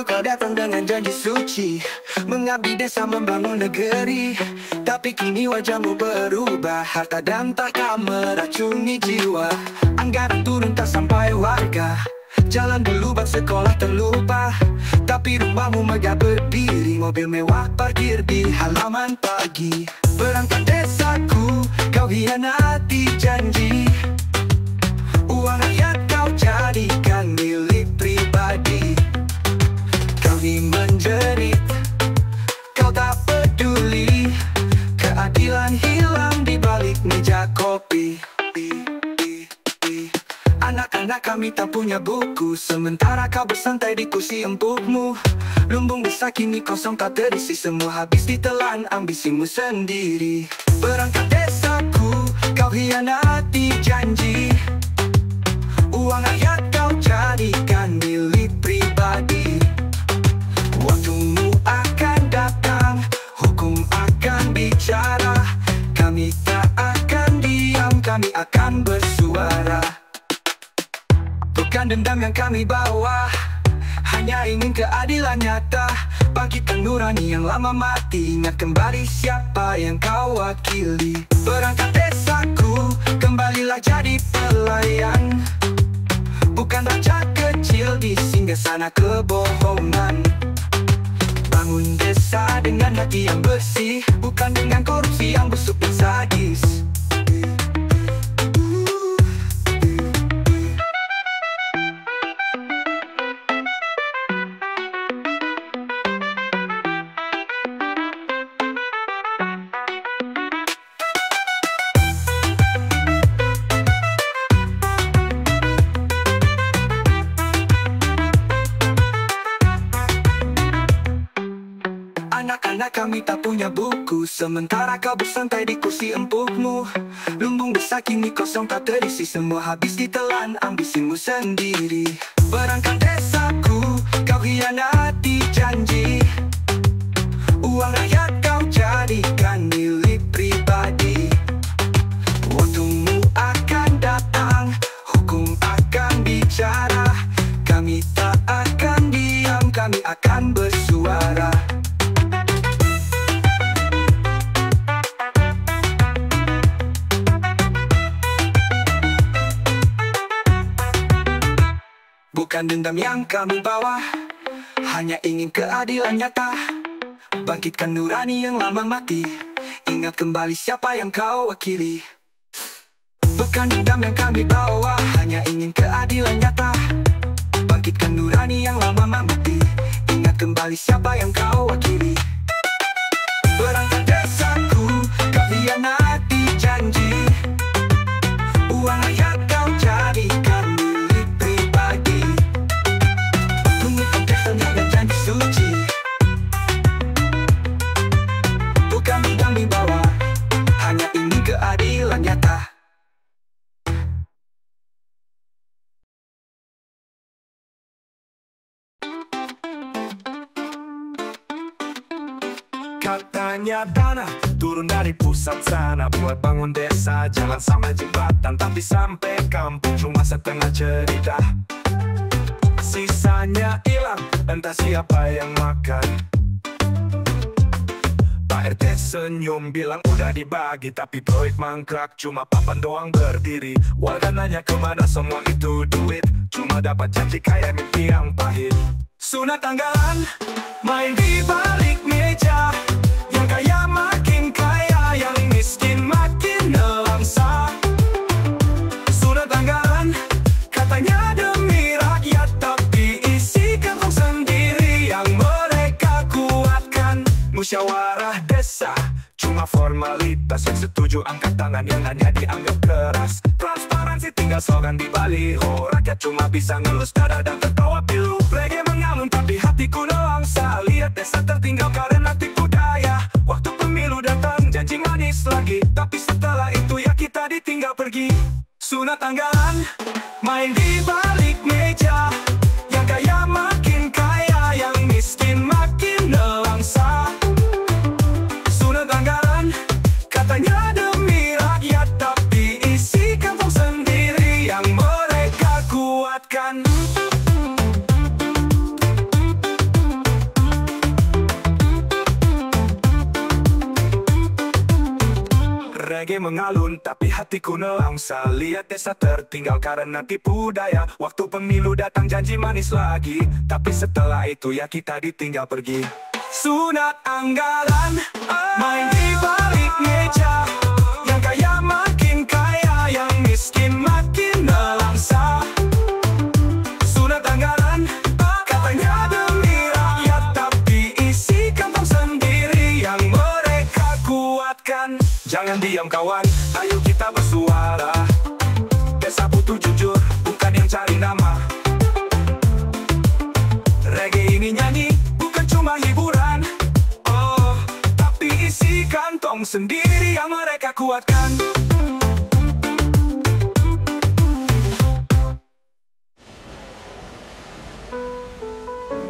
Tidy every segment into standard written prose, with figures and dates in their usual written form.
kau datang dengan janji suci, mengabdi desa membangun negeri. Tapi kini wajahmu berubah, harta dan tahta meracuni jiwa. Anggaran turun tak sampai warga, jalan berlubang, sekolah terlupa. Tapi rumahmu megah berdiri, mobil mewah parkir di halaman pagi. Berangkat desaku, kau hianati janji. Uang rakyat kau jadikan milik pribadi. Kami menjerit, kau tak peduli. Keadilan hilang di balik meja kopi. Anak-anak kami tak punya buku, sementara kau bersantai di kursi empukmu. Lumbung desa kini kosong tak terisi, semua habis ditelan ambisimu sendiri. Berangkat desaku, kau hianati janji. Uang rakyat kau jadikan milik pribadi. Waktumu akan datang, hukum akan bicara. Kami tak akan diam, kami akan bersuara. Bukan dendam yang kami bawa, hanya ingin keadilan nyata. Bangkitkan nurani yang lama mati, ingat kembali siapa yang kau wakili. Berangkat desaku, kembalilah jadi pelayan. Bukan raja kecil di singgasana kebohongan. Bangun desa dengan hati yang bersih, bukan dengan korupsi yang busuk dan sadis. Anak-anak kami tak punya buku, sementara kau bersantai di kursi empukmu. Lumbung desa kini kosong tak terisi, semua habis ditelan ambisimu sendiri. Berangkat desaku, kau hianati janji. Uang rakyat kau jadikan milik pribadi. Waktumu akan datang, hukum akan bicara. Kami tak akan diam, kami akan bersuara. Bukan dendam yang kami bawa, hanya ingin keadilan nyata. Bangkitkan nurani yang lama mati, ingat kembali siapa yang kau wakili. Bukan dendam yang kami bawa, hanya ingin keadilan nyata. Bangkitkan nurani yang lama mati, ingat kembali siapa yang kau wakili. Berangkat desaku, kau hianati janji. Uang rakyat kau jadikan milik pribadi. Mengutuk desa dengan janji suci, bukan dendam dibawa, hanya ingin keadilan nyata. Katanya tanah turun dari pusat sana buat bangun desa, jalan sama jembatan. Tapi sampai kampung cuma setengah cerita, sisanya hilang, entah siapa yang makan. Pak RT senyum bilang udah dibagi, tapi proyek mangkrak, cuma papan doang berdiri. Warga nanya kemana semua itu duit, cuma dapat janji kayak mimpi yang pahit. Sunat tanggalan main di balik meja, yang kaya makin kaya, yang miskin makin nelangsa. Sunat tanggalan katanya demi rakyat, tapi isi kantong sendiri yang mereka kuatkan. Musyawarah desa cuma formalitas, yang setuju angkat tangan, yang hanya dianggap keras. Transparansi tinggal slogan di baliho, rakyat cuma bisa ngelus dada dan tertawa pilu. Reggae mengalun tapi hatiku nelangsa, lihat desa tertinggal karena tipu daya. Waktu pemilu datang janji manis lagi, tapi setelah itu ya kita ditinggal pergi. Sunat tanggalan main di balik meja, yang kaya makin kaya, yang miskin makin nelangsa. Sunat tanggalan katanya demi rakyat, tapi isi kantong sendiri yang mereka kuatkan. mengalun, tapi hatiku nelangsa. Lihat desa tertinggal karena tipu daya. Waktu pemilu datang janji manis lagi, tapi setelah itu ya kita ditinggal pergi. Sunat anggaran, main di balik meja. Yang kaya makin kaya, yang miskin makin nelangsa. Sunat anggaran, katanya demi rakyat, tapi isi kantong sendiri yang mereka kuatkan. Jangan diam kawan, ayo kita bersuara. Desa butuh jujur, bukan yang cari nama. Reggae ini nyanyi, bukan cuma hiburan. Oh, tapi isi kantong sendiri yang mereka kuatkan.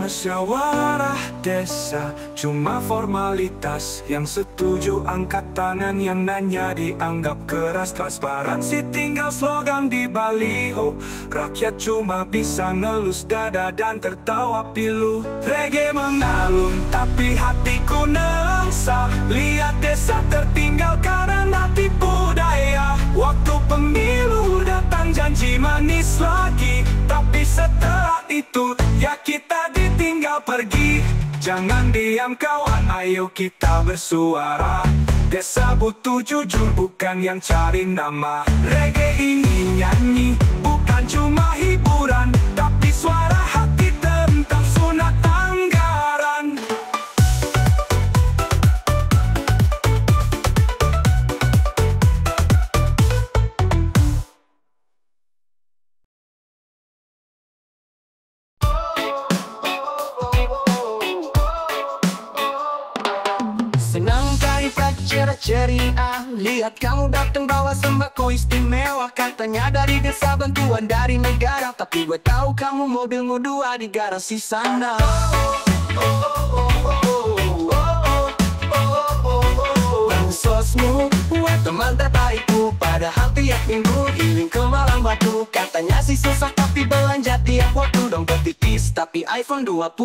Musyawarah desa cuma formalitas. Yang setuju angkat tangan, yang nanya dianggap keras. Transparansi tinggal slogan di baliho. Rakyat cuma bisa ngelus dada dan tertawa pilu. Reggae mengalun tapi hatiku nelangsa. Lihat desa tertinggal karena tipu daya. Waktu pemilu datang janji manis lagi, tapi setelah itu ya kita ditinggal pergi. Jangan diam kawan, ayo kita bersuara. Desa butuh jujur, bukan yang cari nama. Reggae ini nyanyi, bukan cuma hiburan, tapi suara hati tentang sunat anggaran. Senang kali pacara ceria, lihat kamu datang bawa sembako istimewa. Katanya dari desa, bantuan dari negara, tapi gue tahu kamu mobilmu dua di garasi sana. Bansosmu buat teman terbaikku, padahal tiap minggu giling ke Malang Batu. Katanya sih susah tapi belanja tiap waktu. Dompet tipis tapi iPhone 21.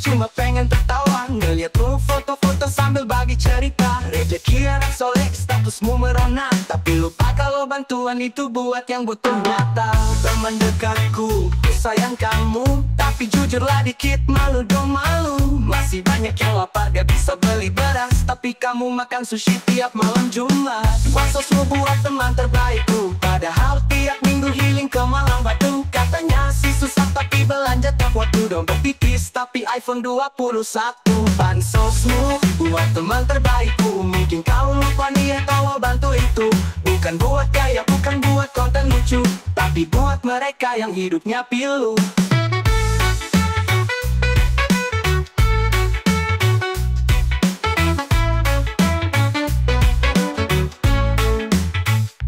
Cuma pengen tertawa ngeliat lu foto-foto sambil bagi cerita. Rezeki anak soleh, statusmu merona, tapi lupa kalau bantuan itu buat yang butuh nyata. Teman dekatku, sayang kamu, tapi jujurlah dikit, malu dong malu. Masih banyak yang lapar gak bisa beli beras, tapi kamu makan sushi tiap malam Jumat. Bansosmu buat teman terbaikku, padahal tiap minggu healing ke Malang Batu. Katanya sih susah tapi belanja tiap waktu. Dompet tipis tapi iPhone 21. Bansosmu buat teman terbaikku, mungkin kau lupa niat awal bantu itu. Bukan buat gaya, bukan buat konten lucu, tapi buat mereka yang hidupnya pilu.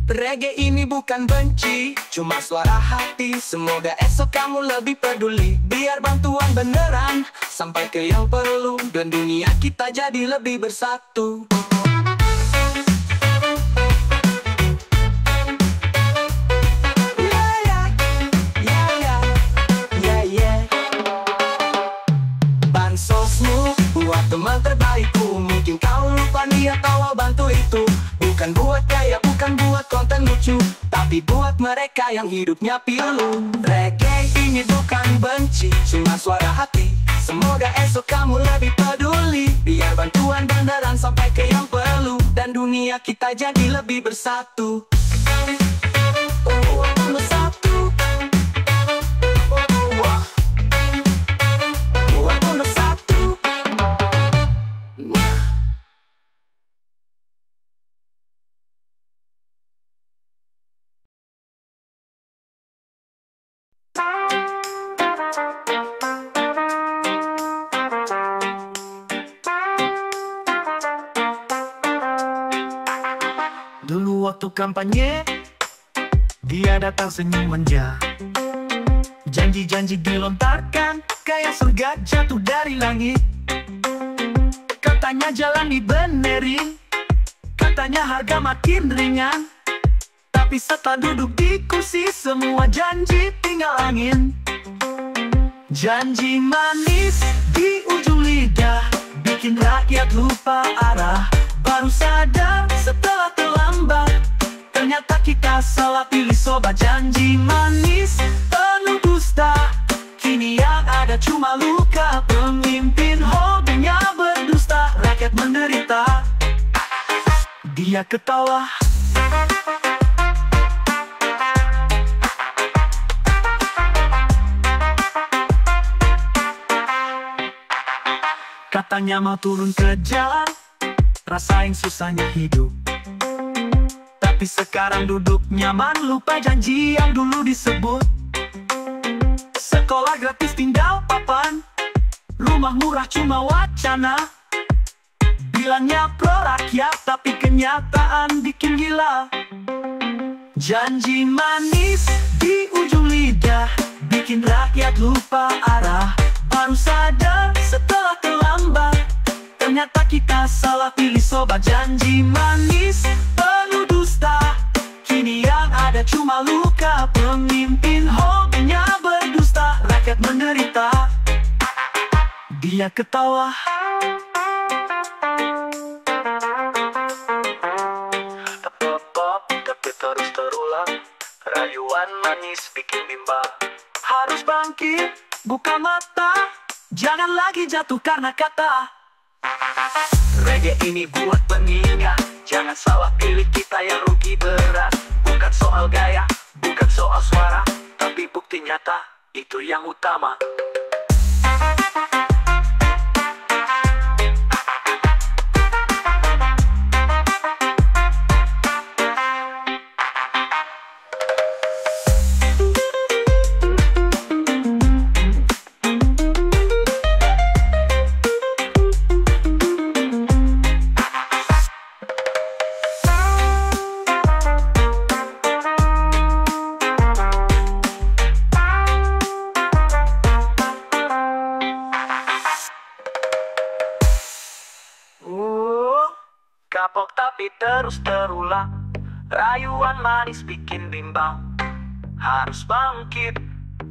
Reggae ini bukan benci, cuma suara hati. Semoga esok kamu lebih peduli, biar bantuan beneran sampai ke yang perlu, dan dunia kita jadi lebih bersatu. Bansosmu buat teman terbaikku, mungkin kau lupa niat awal bantu itu. Bukan buat gaya, bukan buat konten lucu, tapi buat mereka yang hidupnya pilu. Reggae ini bukan benci, cuma suara hati. Semoga esok kamu lebih peduli, biar bantuan beneran sampai ke yang perlu, dan dunia kita jadi lebih bersatu. Bersatu. Bersatu. Dulu waktu kampanye, dia datang senyum manja. Janji-janji dilontarkan, kayak surga jatuh dari langit. Katanya jalan dibenerin, katanya harga makin ringan, Tapi setelah duduk di kursi semua janji tinggal angin. Janji manis di ujung lidah bikin rakyat lupa arah. Baru sadar setelah terlambat, ternyata kita salah pilih sobat. Janji manis penuh dusta, kini yang ada cuma luka. Pemimpin hobinya berdusta, rakyat menderita, dia ketawa. Katanya mau turun ke jalan, rasain susahnya hidup. Tapi sekarang duduk nyaman, lupa janji yang dulu disebut. Sekolah gratis tinggal papan, rumah murah cuma wacana. Bilangnya pro rakyat, tapi kenyataan bikin gila. Janji manis di ujung lidah bikin rakyat lupa arah. Baru sadar setelah terlambat, ternyata kita salah pilih sobat. Janji manis penuh dusta, kini yang ada cuma luka. Pemimpin hobinya berdusta, rakyat menderita, dia ketawa. Tapi terus terulang, rayuan manis bikin bimbang. Harus bangkit, buka mata, jangan lagi jatuh karena kata. Reggae ini buat pengingat, jangan salah pilih, kita yang rugi berat. Bukan soal gaya, bukan soal suara, tapi bukti nyata, itu yang utama. Kapok tapi terus terulang, rayuan manis bikin bimbang. Harus bangkit,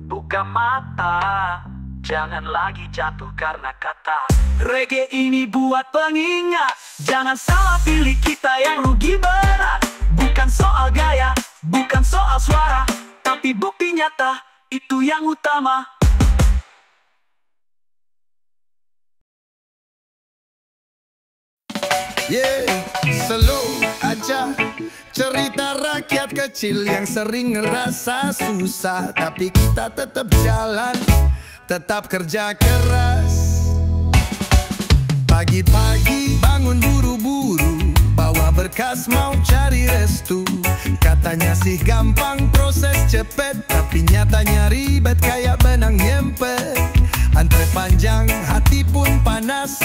buka mata, jangan lagi jatuh karena kata. Reggae ini buat pengingat, jangan salah pilih, kita yang rugi berat. Bukan soal gaya, bukan soal suara, tapi bukti nyata, itu yang utama. Yeah, slow aja cerita rakyat kecil yang sering ngerasa susah, tapi kita tetap jalan, tetap kerja keras. Pagi-pagi bangun buru-buru, bawa berkas mau cari restu. Katanya sih gampang, proses cepet, tapi nyatanya ribet kayak benang nyempet. Antre panjang, hati pun panas,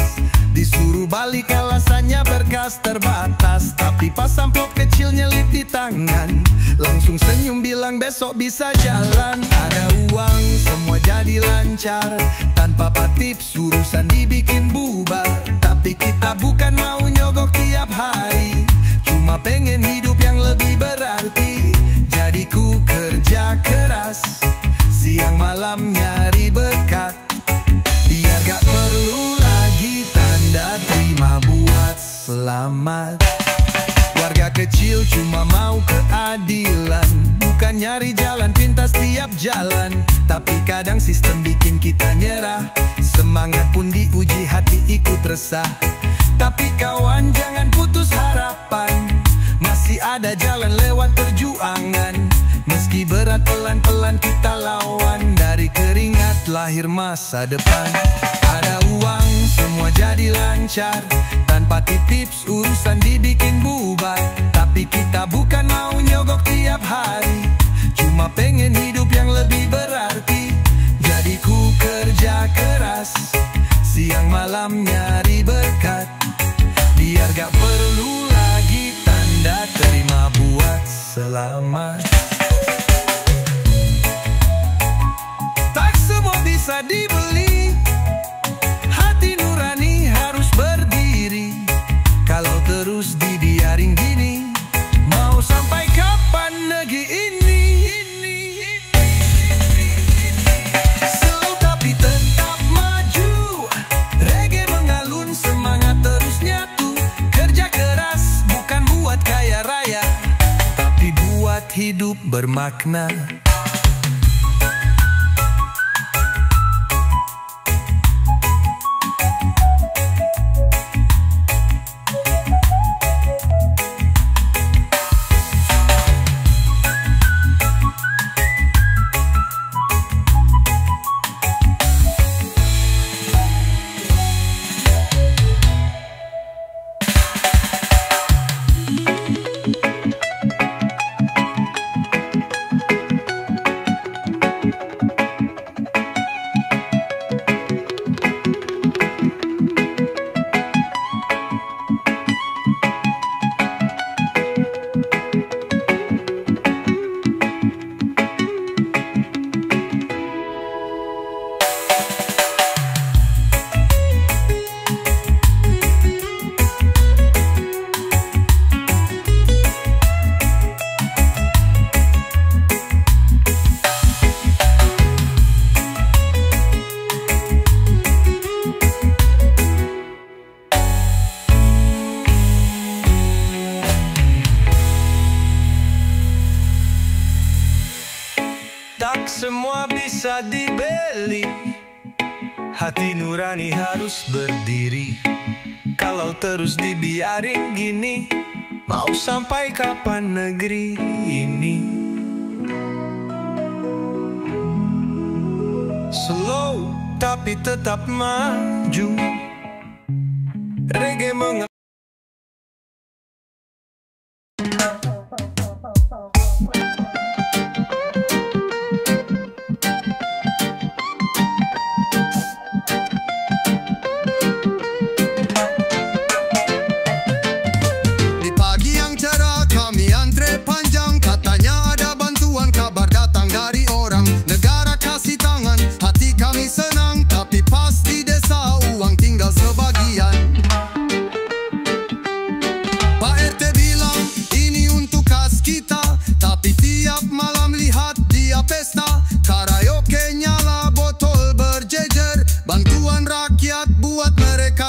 disuruh balik alasannya berkas terbatas. Tapi pas amplop kecil nyelip di tangan, langsung senyum bilang besok bisa jalan. Ada uang semua jadi lancar, tanpa tips urusan dibikin bubar. Tapi kita bukan mau nyogok tiap hari, cuma pengen hidup yang lebih berarti. Jadi ku kerja keras, siang malam nyari berkat, biar gak perlu lagi tanda terima buat selamat. Warga kecil cuma mau keadilan, bukan nyari jalan pintas tiap jalan. Tapi kadang sistem bikin kita nyerah, semangat pun diuji, hati ikut resah. Tapi kawan jangan putus harapan, masih ada jalan lewat perjuangan. Meski berat pelan-pelan kita lawan, dari keringat lahir masa depan. Ada uang semua jadi lancar, tanpa tips urusan dibikin bubar. Tapi kita bukan mau nyogok tiap hari, cuma pengen hidup yang lebih berarti. Jadi ku kerja keras, siang malam nyari berkat, biar gak perlu lagi tanda terima buat selamat. Tak semua bisa dibeli, hati nurani harus berdiri. Kalau terus dibiarin gini, mau sampai kapan makna. Tak semua bisa dibeli, hati nurani harus berdiri. Kalau terus dibiarin gini, mau sampai kapan negeri ini? Slow tapi tetap maju, reggae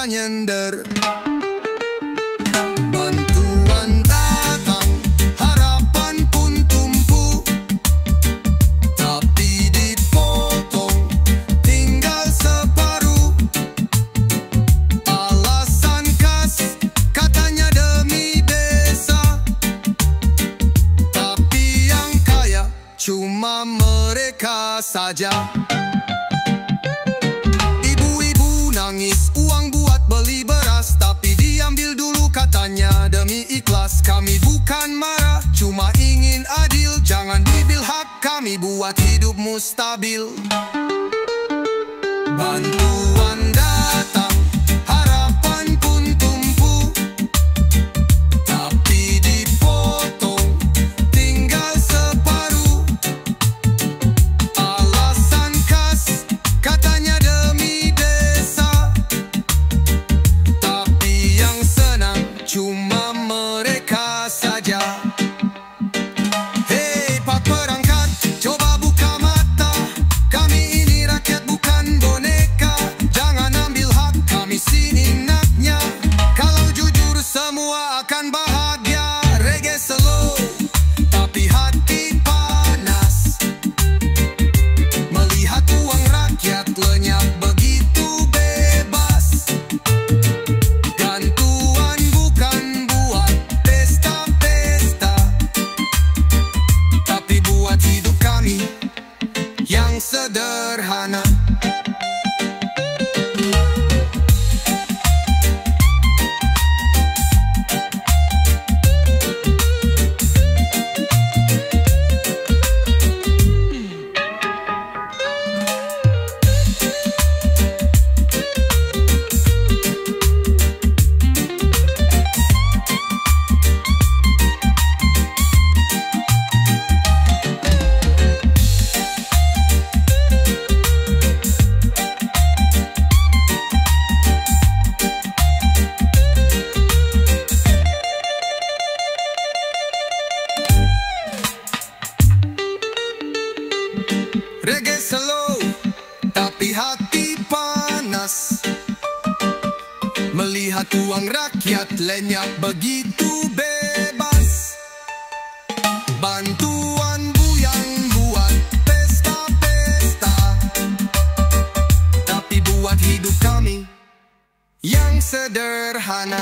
nyender. Bantuan datang, harapan pun tumbuh, tapi dipotong, tinggal separuh. Alasan khas, katanya demi desa, tapi yang kaya cuma mereka saja. Nangis uang buat beli beras, tapi diambil dulu katanya demi ikhlas. Kami bukan marah, cuma ingin adil. Jangan diambil hak kami buat hidupmu stabil. Bantuan datang, harapan pun tumbuh, tapi dipotong, tinggal separuh. Alasan khas, katanya demi cuma mereka saja. Hei pak perangkat, coba buka mata. Kami ini rakyat bukan boneka. Jangan ambil hak kami sini naknya. Kalau jujur semua akan bahagia. Reggae slow tapi hati panas, melihat uang rakyat lenyap begitu bebas. Yang sederhana. Reggae slow tapi hati panas, melihat uang rakyat lenyap begitu bebas. Bantuan buya sederhana.